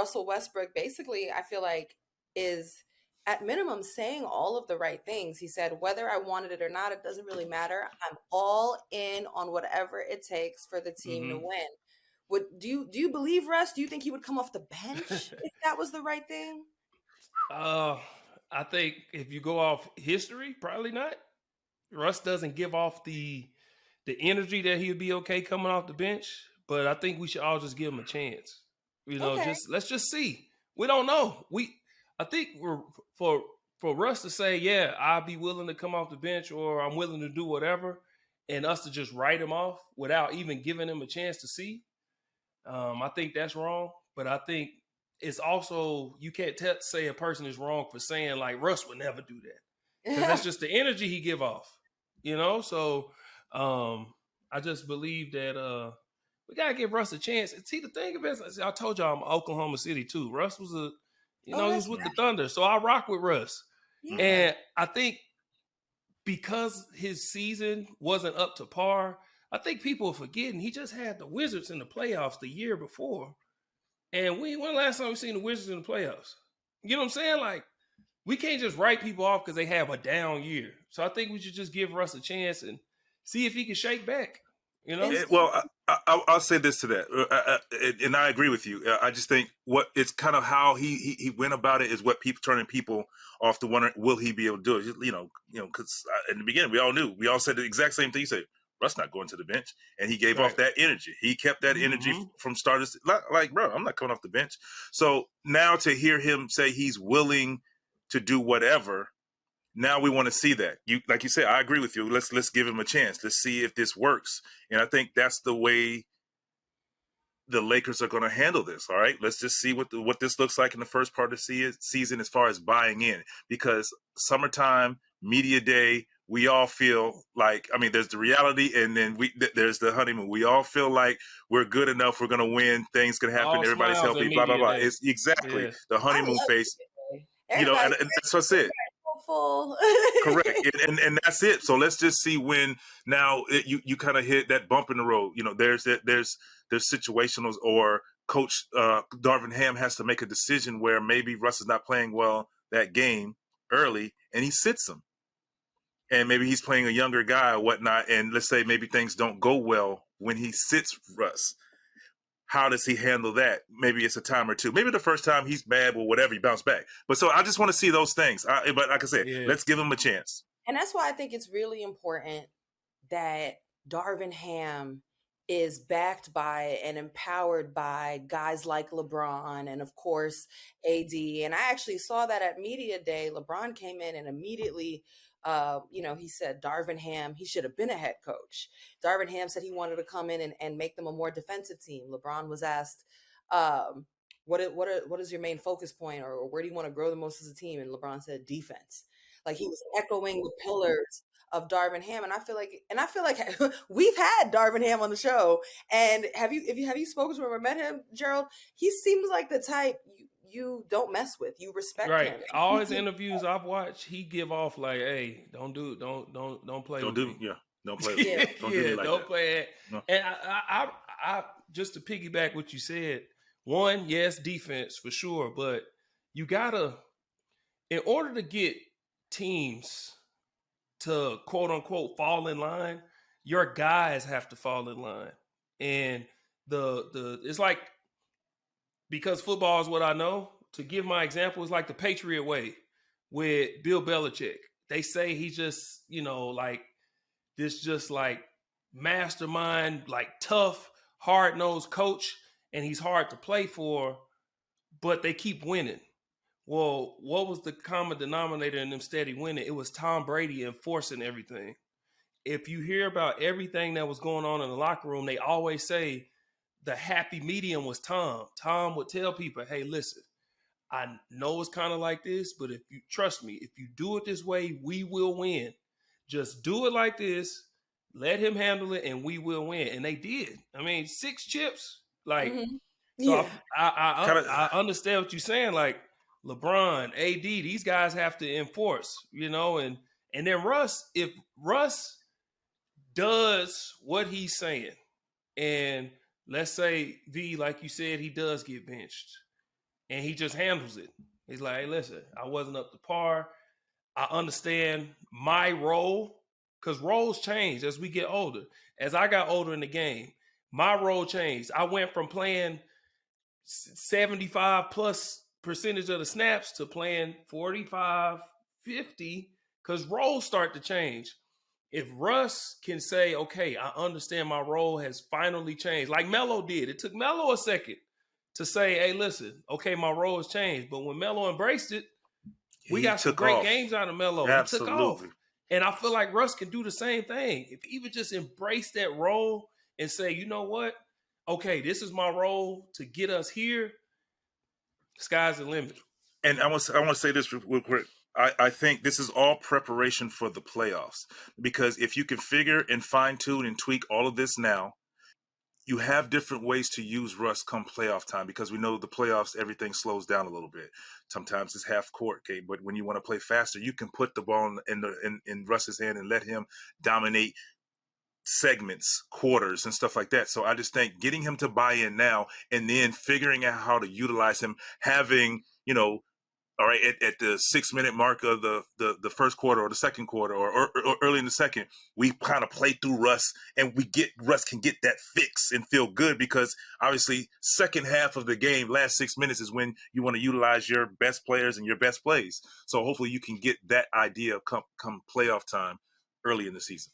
Russell Westbrook basically, I feel like, is at minimum saying all of the right things. He said, whether I wanted it or not, it doesn't really matter. I'm all in on whatever it takes for the team to Mm-hmm. win. Do you believe Russ? Do you think he would come off the bench if that was the right thing? Uh, I think if you go off history, probably not. Russ doesn't give off the energy that he'd be okay coming off the bench, but I think we should all just give him a chance. Okay. Just let's just see. We don't know. I think for for Russ to say, yeah, I'll be willing to come off the bench or I'm willing to do whatever, and us to just write him off without even giving him a chance to see. I think that's wrong, but I think it's also you can't say a person is wrong for saying like Russ would never do that because that's just the energy he give off. So I just believe that we gotta give Russ a chance. And see, the thing about it, I told y'all I'm Oklahoma City too. Russ was he Oh, was that's with right. the Thunder, so I rock with Russ, Yeah. and I think because his season wasn't up to par. I think people are forgetting he just had the Wizards in the playoffs the year before. And when the last time we seen the Wizards in the playoffs? You know what I'm saying? Like, we can't just write people off because they have a down year. So I think we should just give Russ a chance and see if he can shake back. You know? And Well, I'll say this to that, and I agree with you. I just think what it's kind of how he went about it is what people turning people off to wondering will he be able to do it. Because in the beginning we all said the exact same thing. You said Russ not going to the bench, and he gave off Right. that energy. He kept that energy Mm-hmm. from starters. Like, bro, I'm not coming off the bench. So now to hear him say he's willing to do whatever. Now we want to see that. Like you said, I agree with you. Let's give him a chance. Let's see if this works. And I think that's the way the Lakers are going to handle this. All right, let's just see what this looks like in the first part of the season as far as buying in. Because summertime, media day, we all feel like, I mean, there's the reality, and then there's the honeymoon. We all feel like we're good enough. We're going to win. Things can happen. All Everybody's smiles at healthy. Blah blah media blah. day. It's exactly Yeah. the I honeymoon love phase. it. Everybody, And that's what I said. hopeful. Correct, and that's it. So let's just see when now you kind of hit that bump in the road. There's situationals or Coach Darvin Ham has to make a decision where maybe Russ is not playing well that game early, and he sits him, and maybe he's playing a younger guy or whatnot. And let's say maybe things don't go well when he sits Russ. How does he handle that? Maybe it's a time or two. Maybe the first time he's bad or whatever, he bounced back. But so I just want to see those things. But like I said, Yeah. let's give him a chance. And that's why I think it's really important that Darvin Ham is backed by and empowered by guys like LeBron and, of course, AD. And I actually saw that at Media Day. LeBron came in and immediately, he said Darvin Ham, he should have been a head coach. Darvin Ham said he wanted to come in and make them a more defensive team. LeBron was asked, what is your main focus point, or where do you want to grow the most as a team? And LeBron said defense. Like, he was echoing the pillars of Darvin Ham, and I feel like we've had Darvin Ham on the show. And have you spoken to him or met him, Gerald? He seems like the type you don't mess with. You respect Right. him. All his interviews I've watched, he give off like, "Hey, don't play with me." Don't play. Yeah. Don't do me like don't that. play it. No. And I just to piggyback what you said. One, yes, defense for sure, but you gotta, in order to get teams to quote unquote fall in line, your guys have to fall in line. And it's like, because football is what I know, to give my example, it's like the Patriot way with Bill Belichick. They say he's just, like this just like mastermind, like tough, hard-nosed coach, and he's hard to play for, but they keep winning. Well, what was the common denominator in them steady winning? It was Tom Brady enforcing everything. If you hear about everything that was going on in the locker room, they always say the happy medium was Tom. Tom would tell people, hey, listen, I know it's kind of like this, but if you trust me, if you do it this way, we will win. Just do it like this. Let him handle it, and we will win. And they did. I mean, 6 chips. Like, so Yeah. I understand what you're saying. Like, LeBron, AD, these guys have to enforce, and then Russ, if Russ does what he's saying, and let's say, V, like you said, he does get benched, and he just handles it. He's like, hey, listen, I wasn't up to par. I understand my role, because roles change as we get older. As I got older in the game, my role changed. I went from playing 75 plus percentage of the snaps to playing 45, 50, because roles start to change. If Russ can say, okay, I understand my role has finally changed, like Melo did. It took Melo a second to say, hey, listen, okay, my role has changed. But when Melo embraced it, we He got some took great off. games out of Melo. He took off. Absolutely. And I feel like Russ can do the same thing. If he would just embrace that role and say, you know what? Okay, this is my role to get us here. Sky's the limit. And I want to say this real quick. I think this is all preparation for the playoffs, because if you can figure and fine tune and tweak all of this now, you have different ways to use Russ come playoff time, because we know the playoffs, everything slows down a little bit. Sometimes it's half court, okay? But when you want to play faster, you can put the ball in Russ's hand and let him dominate segments, quarters, and stuff like that. So I just think getting him to buy in now and then figuring out how to utilize him, having, all right, at the 6-minute mark of the first quarter or the second quarter or early in the second, we kind of play through Russ, and Russ can get that fix and feel good, because obviously second half of the game, last 6 minutes is when you want to utilize your best players and your best plays. So hopefully you can get that idea come playoff time early in the season.